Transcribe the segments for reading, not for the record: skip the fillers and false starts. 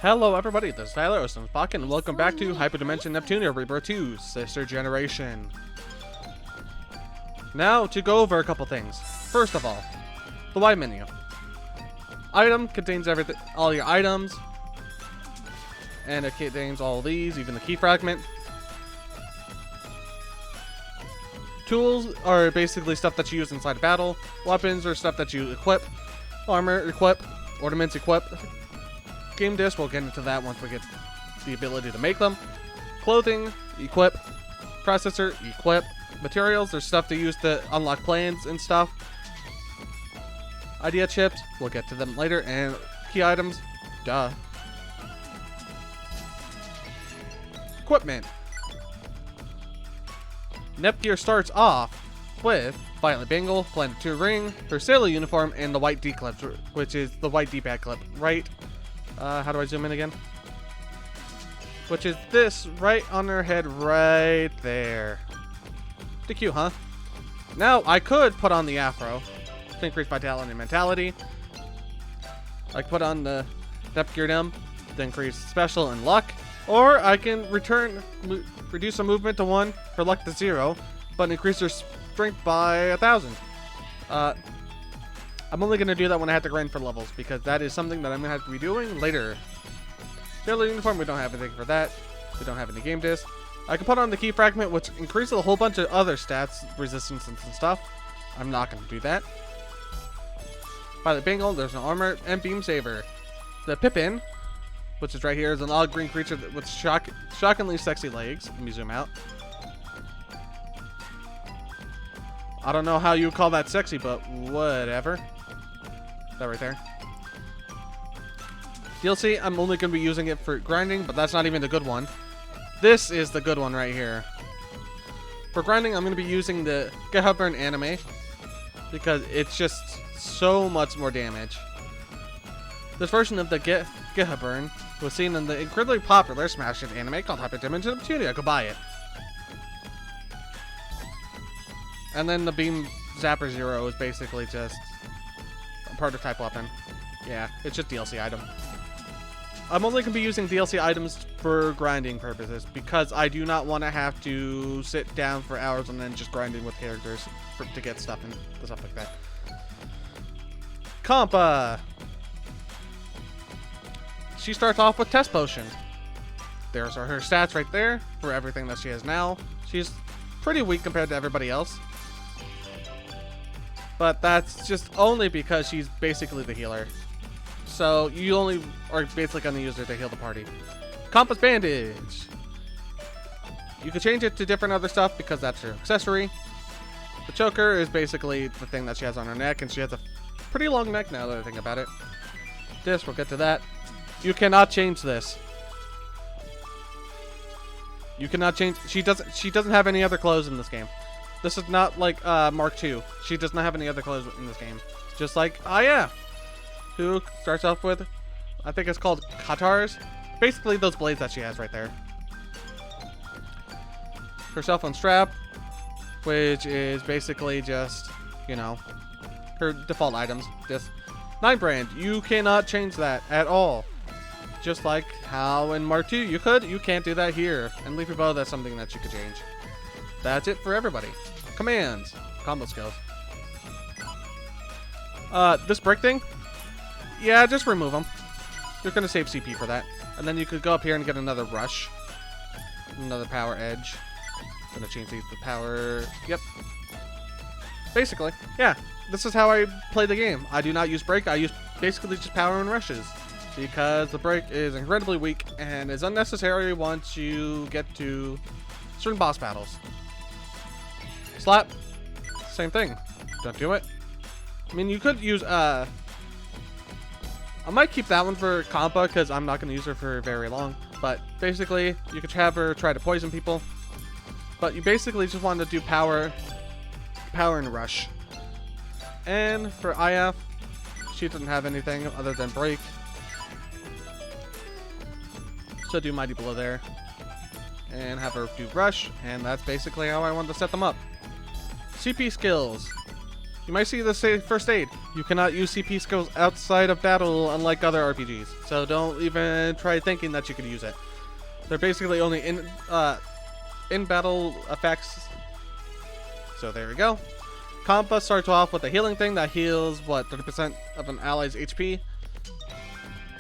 Hello everybody, this is Tyler Pocket, and welcome back to Hyperdimension Neptunia Birth2, Sister Generation. Now, to go over a couple things. First of all, the Y menu. Item contains everything, all your items, and it contains all these, even the key fragment. Tools are basically stuff that you use inside a battle. Weapons are stuff that you equip. Armor, equip. Ornaments, equip. Game disc, we'll get into that once we get the ability to make them. Clothing, equip. Processor, equip. Materials, there's stuff to use to unlock plans and stuff. Idea chips, we'll get to them later. And key items, duh. Equipment. Nepgear starts off with Violent Bangle, Planet 2 Ring, her sailor uniform, and the white D-clip, which is the white D-pad clip, right? How do I zoom in again? Which is this right on her head right there. Pretty cute, huh? Now, I could put on the afro to increase vitality and mentality. I could put on the Nepgear Dim to increase special and luck. Or I can reduce her movement to 1, her luck to 0, but increase her strength by 1,000. I'm only going to do that when I have to grind for levels, because that is something that I'm going to have to be doing later. Sailor uniform, we don't have anything for that. We don't have any game disc. I can put on the key fragment, which increases a whole bunch of other stats, resistance and stuff. I'm not going to do that. Violet Bangle, there's no armor, and Beam Saber. The Pippin, which is right here, is an odd green creature with shockingly sexy legs. Let me zoom out. I don't know how you would call that sexy, but whatever. That right there. DLC, I'm only going to be using it for grinding, but that's not even the good one. This is the good one right here. For grinding, I'm going to be using the Hyperdimension anime, because it's just so much more damage. This version of the Hyperdimension was seen in the incredibly popular smash hit anime called Hyperdimension Neptunia. Go buy it. And then the Beam Zapper Zero is basically just a prototype weapon. Yeah, it's just DLC item. I'm only going to be using DLC items for grinding purposes, because I do not want to have to sit down for hours and then just grinding with characters to get stuff and stuff like that. Compa! She starts off with Test Potion. There's her stats right there for everything that she has now. She's pretty weak compared to everybody else. But that's just only because she's basically the healer. So you only are basically going to use her to heal the party. Compass Bandage. You can change it to different other stuff because that's her accessory. The choker is basically the thing that she has on her neck, and she has a pretty long neck now that I think about it. This, we'll get to that. You cannot change this. You cannot change. She doesn't have any other clothes in this game. This is not like Mark II. She does not have any other clothes in this game. Just like IF, who starts off with, I think it's called Katars. Basically those blades that she has right there. Her cell phone strap, which is basically just, you know, her default items. Just 9 brand. You cannot change that at all. Just like how in Mark II you could, you can't do that here. And Leafy Bow, that's something that you could change. That's it for everybody. Commands. Combo skills. This brick thing? Yeah, just remove them. You're going to save CP for that. And then you could go up here and get another rush. Another power edge. Gonna change these to power. Yep. Basically, yeah. This is how I play the game. I do not use break. I use basically just power and rushes, because the break is incredibly weak and is unnecessary once you get to certain boss battles. Slap. Same thing. Don't do it. I mean, you could use, I might keep that one for Compa, because I'm not going to use her for very long. But basically, you could have her try to poison people. But you basically just want to do power and rush. And for IF, she doesn't have anything other than break. So do Mighty Blow there. And have her do rush. And that's basically how I wanted to set them up. CP skills. You might see this say first aid. You cannot use CP skills outside of battle, unlike other RPGs. So don't even try thinking that you could use it. They're basically only in battle effects. So there we go. Compa starts off with a healing thing that heals, what, 30% of an ally's HP?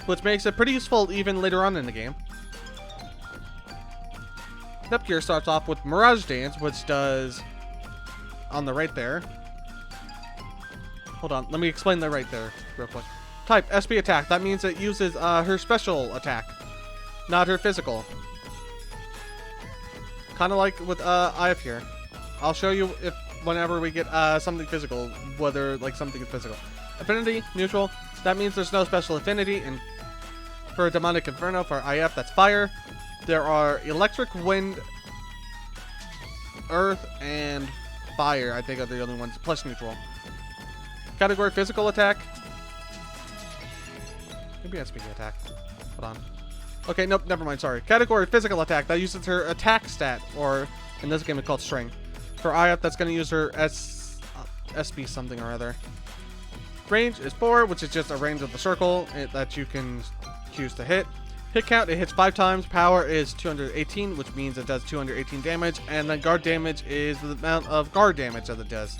Which makes it pretty useful even later on in the game. Nepgear starts off with Mirage Dance, which does, on the right there. Hold on, let me explain that right there real quick. Type, SP attack. That means it uses her special attack, not her physical. Kind of like with IF here. I'll show you if whenever we get something physical, whether like something is physical. Affinity, neutral. That means there's no special affinity. And for Demonic Inferno, for IF, that's fire. There are electric, wind, earth, and fire. I think are the only ones, plus neutral. Category physical attack. Maybe SP attack. Hold on. Okay, nope, never mind, sorry. Category physical attack. That uses her attack stat, or in this game it's called strength. For IF, that's going to use her SP something or other. Range is 4, which is just a range of the circle that you can choose to hit. Hit count, it hits 5 times. Power is 218, which means it does 218 damage. And then guard damage is the amount of guard damage that it does.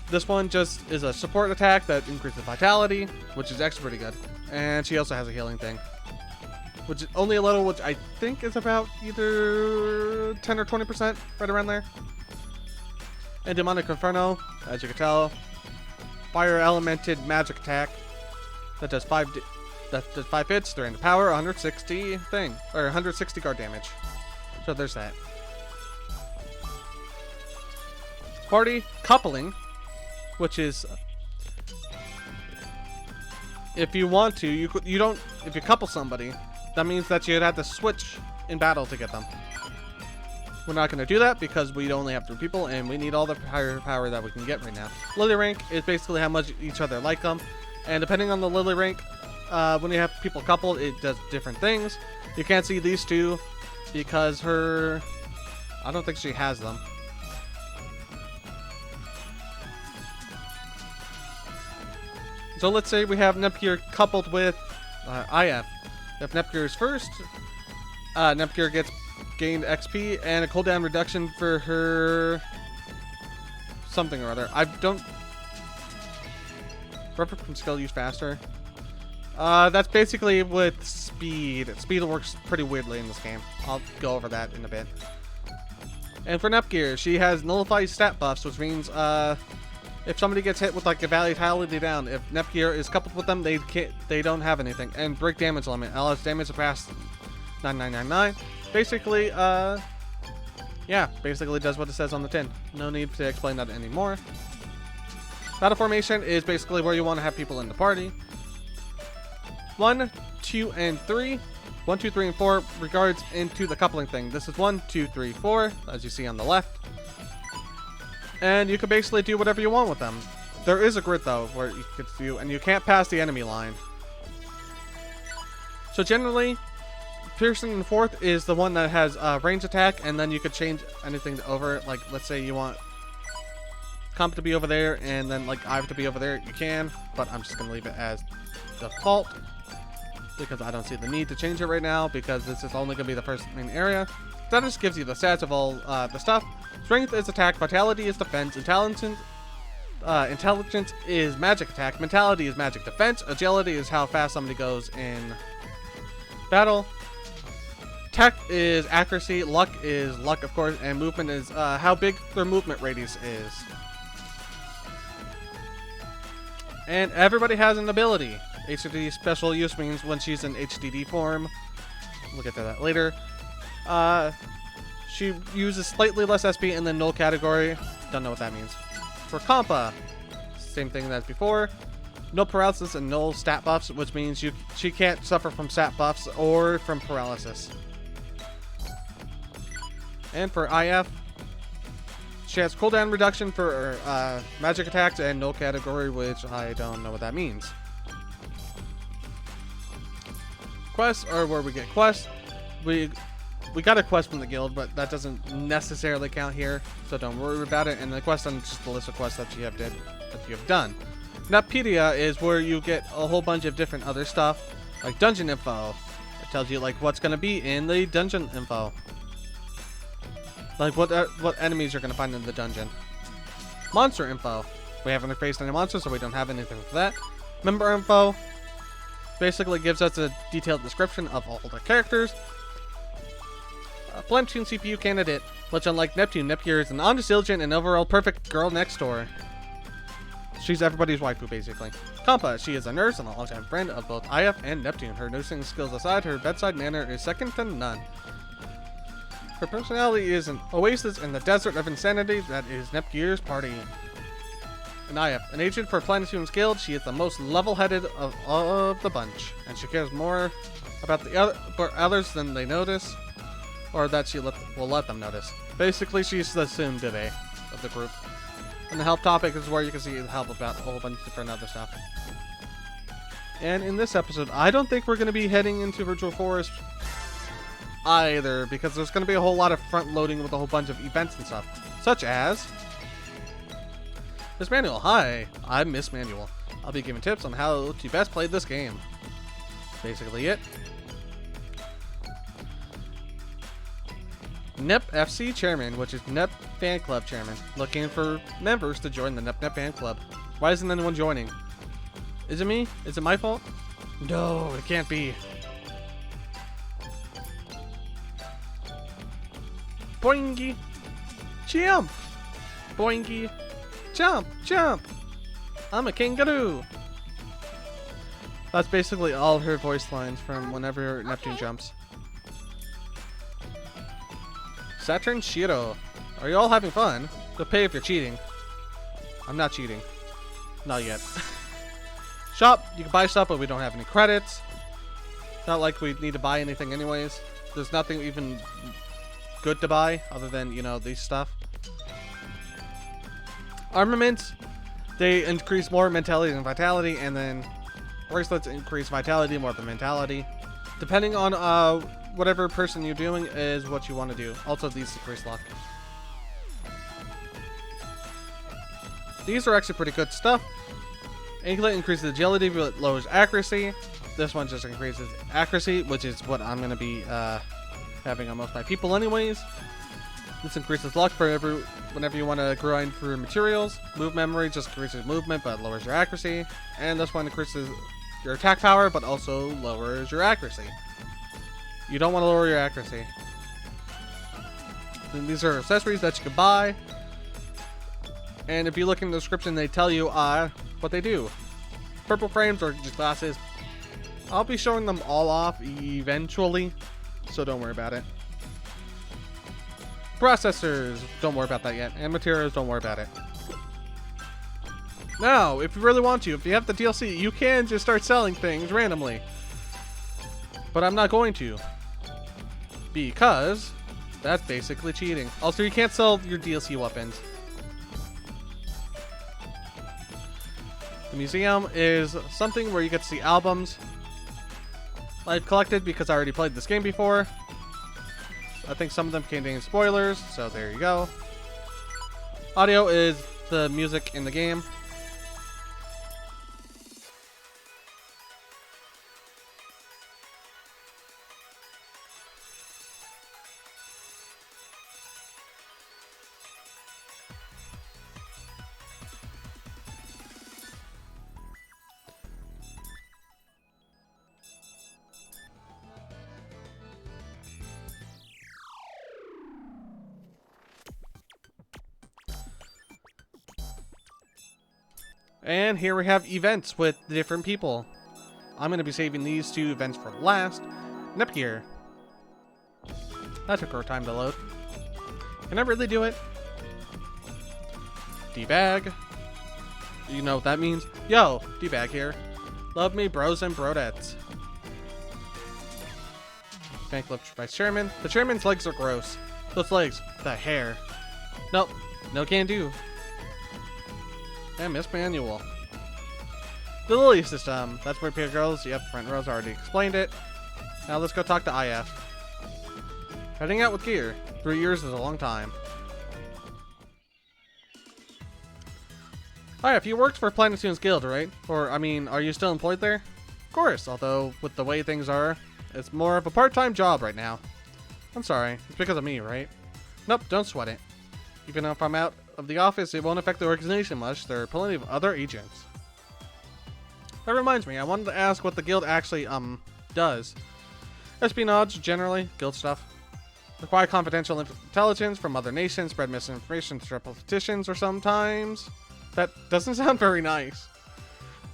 This one just is a support attack that increases vitality, which is actually pretty good. And she also has a healing thing, which is only a little, which I think is about either 10 or 20%, right around there. And Demonic Inferno, as you can tell, fire elemented magic attack that does 5 hits, 3 into power, 160 thing, or 160 guard damage. So there's that. Party coupling, which is if you want to, you don't. If you couple somebody, that means that you'd have to switch in battle to get them. We're not going to do that because we only have 3 people and we need all the higher power that we can get right now. Lily rank is basically how much each other like them, and depending on the Lily rank, when you have people coupled, it does different things. You can't see these two because I don't think she has them. So let's say we have Nepgear coupled with IF. If Nepgear is first, Nepgear gets gained XP and a cooldown reduction for her something or other. I don't... Refer from skill use faster. That's basically with speed. Speed works pretty weirdly in this game. I'll go over that in a bit. And for Nepgear, she has nullified stat buffs, which means if somebody gets hit with like a vitality down, if Nepgear is coupled with them, they don't have anything. And break damage limit allows damage to pass 9999. Basically, yeah, basically does what it says on the tin. No need to explain that anymore. Battle formation is basically where you want to have people in the party. 1, 2, and 3. 1, 2, 3, and 4 regards into the coupling thing. This is 1, 2, 3, 4, as you see on the left. And you can basically do whatever you want with them. There is a grid though, where you could do, and you can't pass the enemy line. So generally, Piercing in 4th is the one that has range attack, and then you could change anything over. Like, let's say you want Comp to be over there, and then like I have to be over there. You can, but I'm just gonna leave it as default because I don't see the need to change it right now because this is only gonna be the first main area. That just gives you the stats of all the stuff. Strength is attack, vitality is defense, intelligence is magic attack, mentality is magic defense, agility is how fast somebody goes in battle, tech is accuracy, luck is luck of course, and movement is how big their movement radius is. And everybody has an ability. HDD special use means when she's in HDD form. We'll get to that later. She uses slightly less SP and then null category. Don't know what that means. For Compa, same thing as before. No paralysis and null stat buffs, which means she can't suffer from stat buffs or from paralysis. And for IF, she has cooldown reduction for magic attacks and null category, which I don't know what that means. Quests are where we get quests. We got a quest from the guild, but that doesn't necessarily count here, so don't worry about it. And the quest on just the list of quests that you have did that you have done. Netpedia is where you get a whole bunch of different other stuff, like dungeon info. It tells you like what's gonna be in the dungeon info, like what enemies you're gonna find in the dungeon. Monster info. We haven't faced any monsters, so we don't have anything for that. Member info basically gives us a detailed description of all the characters. Neptune CPU candidate, which unlike Neptune, Nepgear is an honest, diligent, and overall perfect girl next door. She's everybody's waifu, basically. Compa, she is a nurse and a longtime friend of both IF and Neptune. Her nursing skills aside, her bedside manner is second to none. Her personality is an oasis in the desert of insanity that is Nepgear's party. An IF, an agent for Planetoon's Guild, she is the most level-headed of all of the bunch, and she cares more about others than they notice, or that she will let them notice. Basically, she's the tsundere of the group. And the help topic is where you can see the help about a whole bunch of different other stuff. And in this episode, I don't think we're going to be heading into Virtual Forest either, because there's going to be a whole lot of front-loading with a whole bunch of events and stuff, such as Miss Manual. Hi, I'm Miss Manual. I'll be giving tips on how to best play this game. Basically it. NEP FC Chairman, which is NEP Fan Club Chairman, looking for members to join the NEP Fan Club. Why isn't anyone joining? Is it me? Is it my fault? No, it can't be. Boingy! Jump! Boingy! Jump! Jump! I'm a kangaroo! That's basically all her voice lines from whenever Neptune jumps. Saturn Shiro. Are you all having fun? You'll pay if you're cheating. I'm not cheating. Not yet. Shop. You can buy stuff, but we don't have any credits. Not like we need to buy anything anyways. There's nothing even good to buy other than, you know, these stuff. Armaments. They increase more mentality than vitality, and then bracelets increase vitality more than mentality. Depending on whatever person you're doing is what you want to do. Also, these decrease luck. These are actually pretty good stuff. Anklet increases agility but lowers accuracy. This one just increases accuracy, which is what I'm going to be having on most of my people anyways. This increases luck for whenever you want to grind for materials. Move memory just increases movement but lowers your accuracy. And this one increases your attack power but also lowers your accuracy. You don't want to lower your accuracy. And these are accessories that you can buy. And if you look in the description, they tell you what they do. Purple frames or just glasses. I'll be showing them all off eventually, so don't worry about it. Processors, don't worry about that yet. And materials, don't worry about it. Now, if you really want to, if you have the DLC, you can just start selling things randomly. But I'm not going to. Because that's basically cheating. Also, you can't sell your DLC weapons. The museum is something where you get to see albums I've collected because I already played this game before. I think some of them contain spoilers, so there you go. Audio is the music in the game. And here we have events with different people. I'm going to be saving these two events for last. Nepgear. That took our time to load. Can I really do it? D-bag. You know what that means? Yo, D-bag here. Love me, bros and brodettes. Fan Club Vice Chairman. The chairman's legs are gross. Those legs. The hair. Nope. No can do. And Miss Manual. The Lily System. That's where Peter goes. Yep, front row's already explained it. Now let's go talk to IF. Heading out with gear. 3 years is a long time. Hi, if you worked for Planetoon's Guild, right? Or, I mean, are you still employed there? Of course, although with the way things are, it's more of a part-time job right now. I'm sorry, it's because of me, right? Nope, don't sweat it. Even if I'm out of the office, it won't affect the organization much. There are plenty of other agents. That reminds me, I wanted to ask what the guild actually, does. Espionage, generally, guild stuff. Acquire confidential intelligence from other nations, spread misinformation to politicians, or sometimes... That doesn't sound very nice.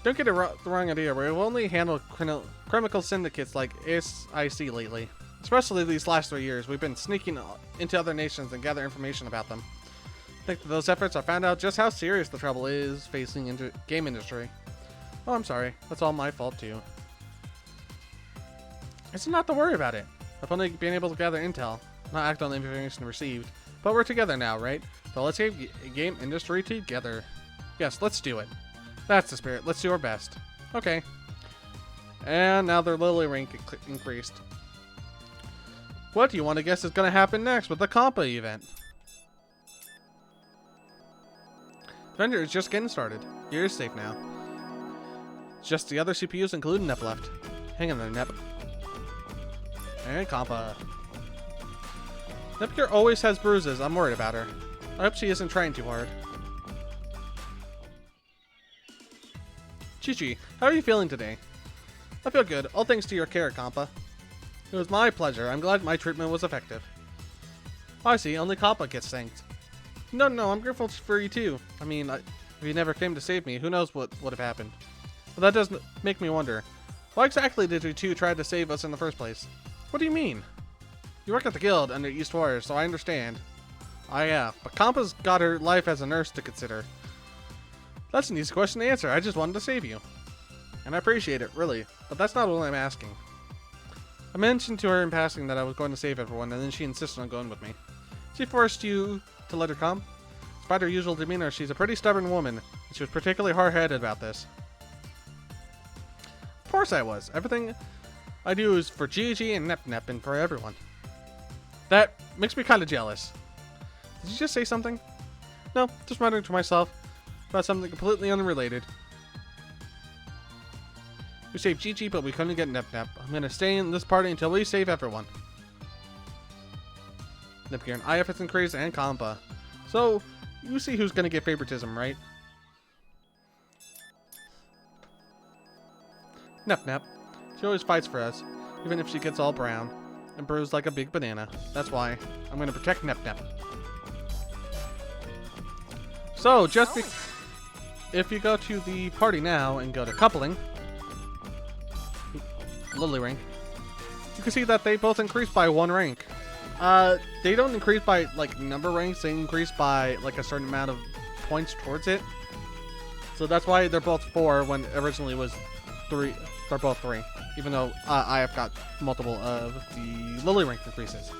Don't get the wrong idea, we've only handled criminal syndicates like SIC lately. Especially these last 3 years, we've been sneaking into other nations and gather information about them. I think that those efforts have found out just how serious the trouble is facing into game industry. Oh, I'm sorry. That's all my fault, too. It's not to worry about it. I've only been able to gather intel, not act on the information received. But we're together now, right? So let's save game industry together. Yes, let's do it. That's the spirit. Let's do our best. Okay. And now their Lily rank increased. What do you want to guess is going to happen next with the Compa event? Vendor is just getting started. You're safe now. Just the other CPUs, including Nep, left. Hang in there, Nep. And Compa. Nepcure always has bruises. I'm worried about her. I hope she isn't trying too hard. Chi-Chi, how are you feeling today? I feel good, all thanks to your care, Compa. It was my pleasure. I'm glad my treatment was effective. I see, only Compa gets thanked. No, I'm grateful for you too. I mean, if you never came to save me, who knows what would have happened. But that does make me wonder. Why exactly did you two try to save us in the first place? What do you mean? You work at the guild under East Warriors, so I understand. Ah, yeah, but Compa's got her life as a nurse to consider. That's an easy question to answer. I just wanted to save you. And I appreciate it, really. But that's not all I'm asking. I mentioned to her in passing that I was going to save everyone, and then she insisted on going with me. She forced you to let her come? Despite her usual demeanor, she's a pretty stubborn woman, and she was particularly hard-headed about this. Of course I was. Everything I do is for Gigi and Nep and for everyone. That makes me kind of jealous. Did you just say something? No, just muttering to myself about something completely unrelated. We saved Gigi, but we couldn't get Nep. I'm gonna stay in this party until we save everyone. Nepgear and IF has increased, and Compa. So, you see who's gonna get favoritism, right? Nep. She always fights for us, even if she gets all brown and bruised like a big banana. That's why I'm gonna protect Nep. So, if you go to the party now and go to coupling, Lily rank, you can see that they both increased by 1 rank. They don't increase by like number ranks, they increase by like a certain amount of points towards it. So that's why they're both 4 when originally was 3. They're both 3, even though I have got multiple of the Lily rank increases.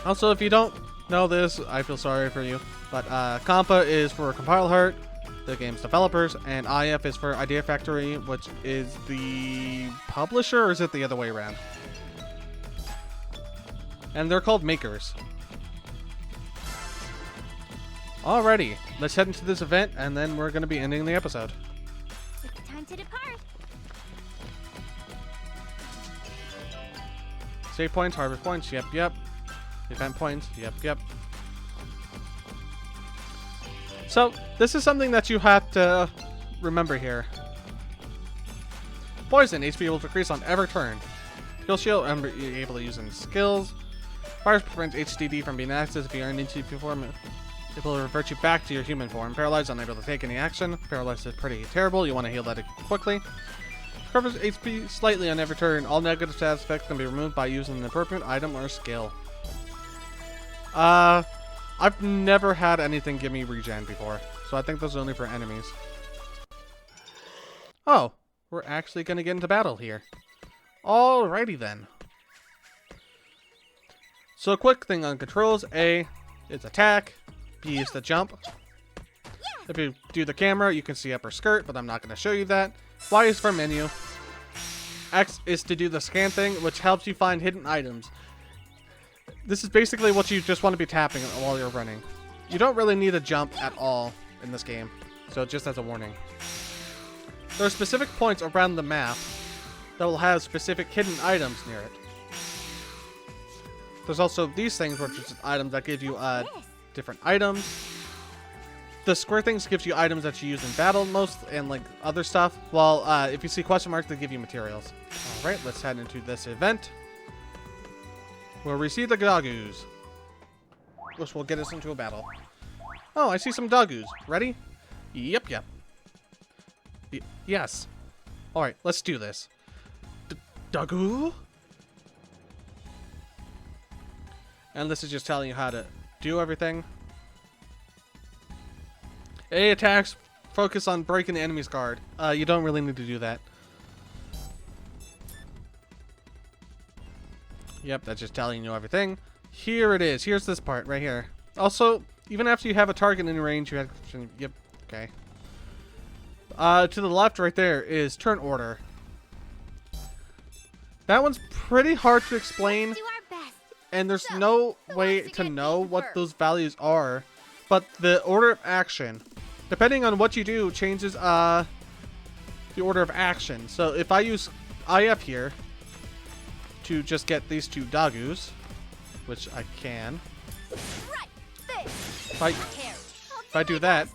Also, if you don't know this, I feel sorry for you, but Compa is for Compile Heart, the game's developers, and IF is for Idea Factory, which is the publisher, or is it the other way around? And they're called makers. Alrighty, let's head into this event, and then we're going to be ending the episode. It's time to depart. Save points, harvest points, yep. Event points, yep. So, this is something that you have to remember here. Poison, HP will decrease on every turn. Skill shield, you're able to use in skills. Fire prevents HDD from being accessed if you are in HP form. It will revert you back to your human form. Paralyzed, unable to take any action. Paralyzed is pretty terrible. You want to heal that quickly. Recovers HP slightly on every turn. All negative status effects can be removed by using an appropriate item or skill. I've never had anything give me regen before, so I think those are only for enemies. Oh, we're actually going to get into battle here. Alrighty then. So a quick thing on controls. A is attack. B is the jump. If you do the camera, you can see upper skirt, but I'm not going to show you that. Y is for menu. X is to do the scan thing, which helps you find hidden items. This is basically what you just want to be tapping while you're running. You don't really need to jump at all in this game, so just as a warning. There are specific points around the map that will have specific hidden items near it. There's also these things, which is items that give you different items. The square things gives you items that you use in battle most, and like other stuff. While if you see question marks, they give you materials. All right, let's head into this event where we see the Dogus, which will get us into a battle. Oh, I see some Dogus. Ready? Yep. Yes. All right, let's do this. Dogu. And this is just telling you how to do everything. A attacks focus on breaking the enemy's guard. You don't really need to do that. Yep, that's just telling you everything. Here it is. Here's this part right here. Also, even after you have a target in range, you have... Yep, okay. To the left right there is turn order. That one's pretty hard to explain. And there's no way to know what those values are. But the order of action, depending on what you do, changes the order of action. So if I use IF here to just get these two Dogus, which I can. If I do that,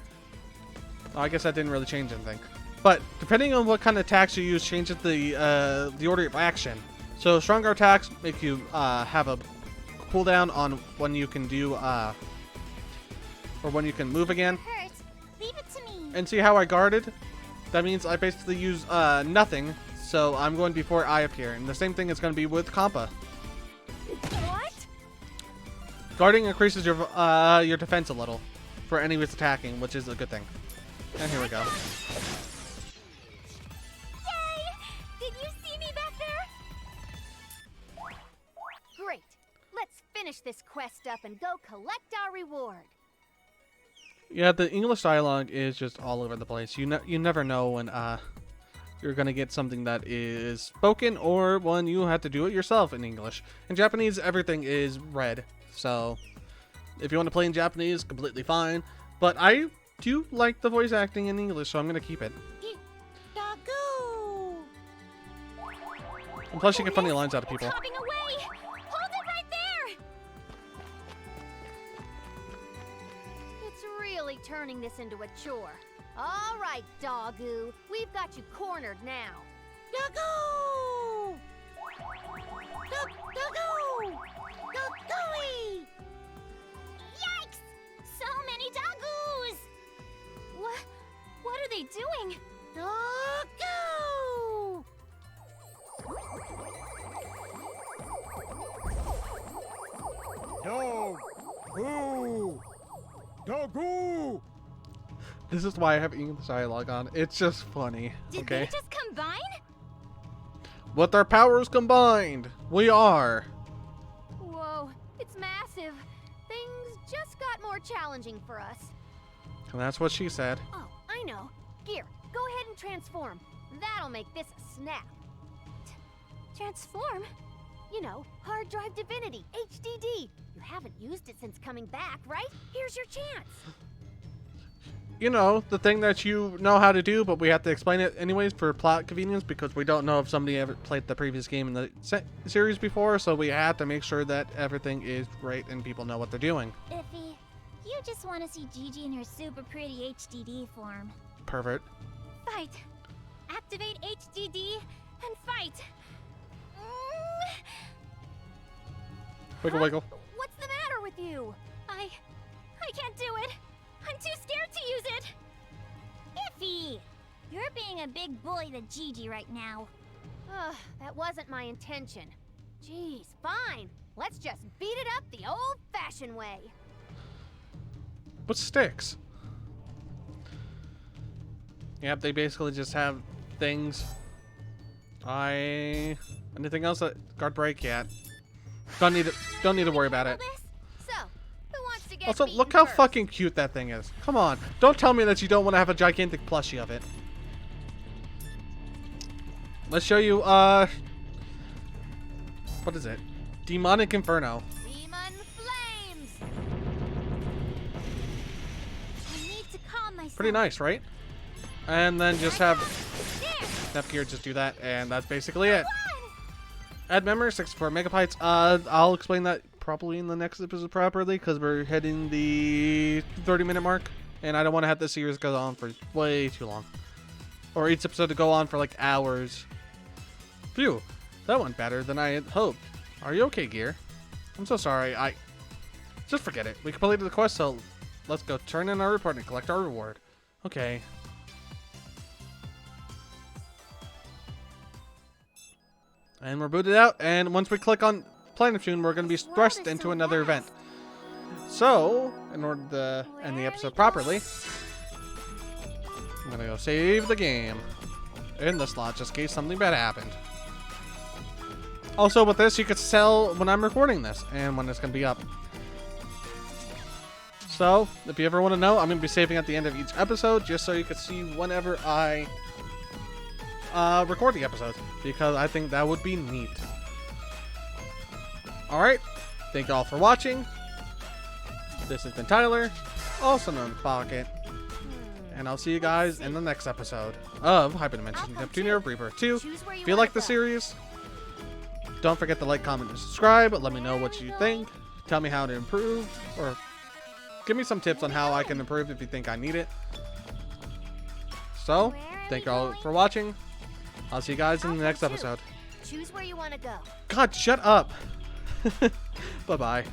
I guess that didn't really change anything. But depending on what kind of attacks you use, changes the order of action. So stronger attacks make you have a cooldown on when you can do or when you can move again. Leave it to me. And see how I guarded? That means I basically use nothing. So I'm going before I appear, and the same thing is going to be with Compa. What? Guarding increases your defense a little for enemies attacking, which is a good thing. And here we go. Yay! Did you see me back there? Great. Let's finish this quest up and go collect our reward. Yeah, the English dialogue is just all over the place. You never know when you're gonna get something that is spoken or when you have to do it yourself in English. In Japanese, everything is read. So if you want to play in Japanese, completely fine. But I do like the voice acting in English, so I'm gonna keep it. Dogu! And plus, you get funny lines out of people. Hopping away! Hold it right there! It's really turning this into a chore. All right, Dogu. We've got you cornered now. Dogu! Dogu! Dogooey! Yikes! So many Dogus! What are they doing? Dogu! Dogu! Dogu! This is why I have English dialogue on. It's just funny. Did Okay. they just combine? With our powers combined, we are. Whoa, it's massive. Things just got more challenging for us. And that's what she said. Oh, I know. Gear, go ahead and transform. That'll make this a snap. Transform? You know, hard drive divinity, HDD. You haven't used it since coming back, right? Here's your chance. You know, the thing that you know how to do, but we have to explain it anyways for plot convenience because we don't know if somebody ever played the previous game in the series before, so we have to make sure that everything is right and people know what they're doing. Iffy, you just want to see Gigi in her super pretty HDD form. Pervert. Fight. Activate HDD and fight. Wiggle, wiggle. What's the matter with you? I can't do it. I'm too scared to use it. Iffy, you're being a big bully to Gigi right now. Ugh, that wasn't my intention. Jeez, fine. Let's just beat it up the old-fashioned way. What sticks? Yep, they basically just have things. Anything else? Guard break yet? Don't need to worry about it. So, who wants to get Also, beaten look how first? fucking cute that thing is. Come on, don't tell me that you don't want to have a gigantic plushie of it. Let's show you. What is it? Demonic Inferno. Demon flames. Pretty nice, right? And then just have There. Nepgear just do that, and that's basically it. Add memory, 64 megabytes. I'll explain that probably in the next episode properly, because we're hitting the 30-minute mark, and I don't want to have this series go on for way too long. Or each episode to go on for like hours. Phew, that went better than I had hoped. Are you okay, Gear? I'm so sorry, just forget it. We completed the quest, so let's go turn in our report and collect our reward. Okay. And we're booted out, and once we click on Planet Neptune, we're going to be thrust into another event. So, in order to end the episode properly, I'm going to go save the game in the slot just in case something bad happened. Also, with this, you could sell when I'm recording this and when it's going to be up. So, if you ever want to know, I'm going to be saving at the end of each episode just so you can see whenever I record the episodes, because I think that would be neat. Alright, thank you all for watching. This has been Tyler, also known as Pocket, and I'll see you guys in the next episode of Hyperdimension Neptunia Birth 2. If you like the series, don't forget to like, comment, and subscribe. Let me know what you think. Tell me how to improve, or give me some tips on how I can improve if you think I need it. So, thank you all for watching. I'll see you guys in the next episode. Choose where you want to go. God, shut up. Bye-bye.